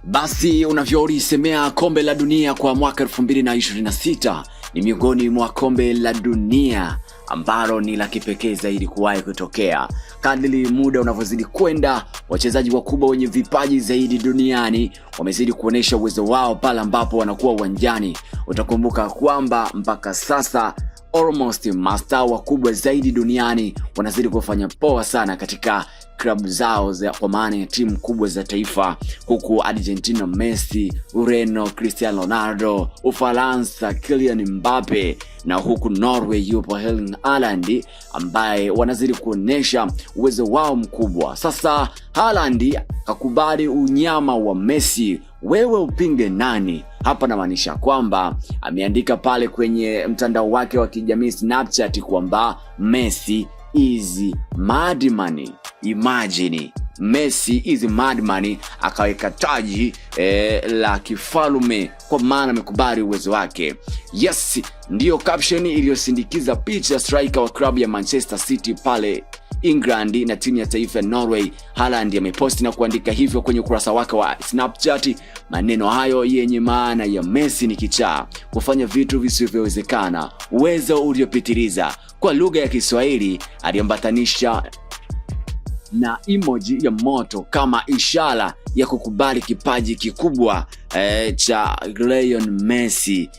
Basi unavyolisemea kombe la dunia kwa mwaka 2026 ni miongoni mwa kombe la dunia ambalo ni la kipekee zaidi kuwahi kutokea. Kadri muda unavyozidi kwenda, wachezaji wakubwa wenye vipaji zaidi duniani wamezidi kuonesha uwezo wao pale ambapo wanakuwa uwanjani. Utakumbuka kwamba mpaka sasa almost mastaa wakubwa zaidi duniani wanazidi kufanya poa sana katika klabu zao kwa maana ya timu kubwa za taifa, huku Argentina Messi, Ureno Cristiano Ronaldo, Ufaransa Kylian Mbappe, na huku Norway yupo Erling Haaland ambaye wanazidi kuonesha uwezo wao mkubwa. Sasa Haaland kakubali unyama wa Messi, wewe upinge nani? Hapa namaanisha kwamba ameandika pale kwenye mtandao wake wa kijamii Snapchat kwamba Messi is madman. Imagine Messi is madman, akaweka taji la kifalume kwa maana amekubali uwezo wake. Yes, ndiyo caption iliyosindikiza picha striker wa klabu ya Manchester City pale England na timu ya taifa ya Norway. Haaland ameposti na kuandika hivyo kwenye ukurasa wake wa Snapchat. Maneno hayo yenye maana ya Messi ni kichaa, kufanya vitu visivyowezekana, uwezo uliopitiliza. Kwa lugha ya Kiswahili aliambatanisha na emoji ya moto kama ishara ya kukubali kipaji kikubwa cha Lionel Messi,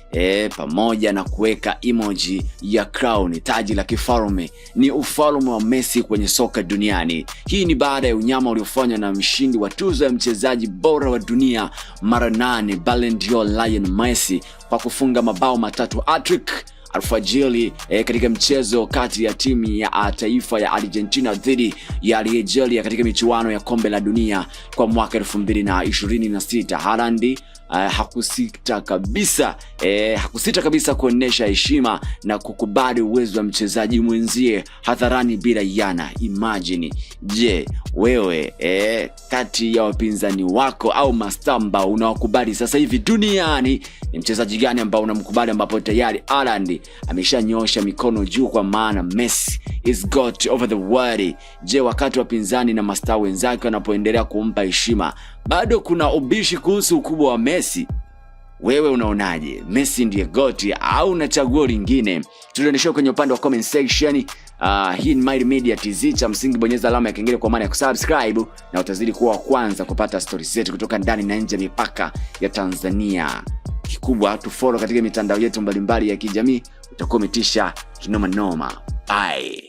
pamoja na kuweka emoji ya crown, taji la kifalme. Ni ufalme wa Messi kwenye soka duniani. Hii ni baada ya unyama uliofanywa na mshindi wa tuzo ya mchezaji bora wa dunia mara 8 Ballon d'Or Lionel Messi kwa kufunga mabao matatu hat-trick alfajiri katika mchezo kati ya timu ya taifa ya Argentina dhidi ya Algeria katika michuano ya kombe la dunia kwa mwaka 2026. Haaland hakusita kabisa kuonesha heshima na kukubali uwezo wa mchezaji mwenzie hadharani bila yana. Imagine, je, wewe kati ya wapinzani wako au mastamba unaokubali sasa hivi duniani, ni mchezaji gani ambao unamkubali, ambapo tayari Haaland ameshanyosha mikono juu kwa maana Messi is God over the world? Je, wakati wapinzani na mastaa wenzake wanapoendelea kumpa heshima, bado kuna ubishi kuhusu ukubwa wa Messi? Wewe unaonaje? Messi ndiye GOAT au unachagua lingine? Tunaonyesha kwenye upande wa comment section. Hii ni Mile Media TZ, cha msingi bonyeza alama ya kengele kwa maana ya kusubscribe, na utazidi kuwa wa kwanza kupata stories zetu kutoka ndani na nje ya mipaka ya Tanzania. Kikubwa tufollow katika mitandao yetu mbalimbali ya kijamii, utakuwa umetisha kinoma noma. Bye.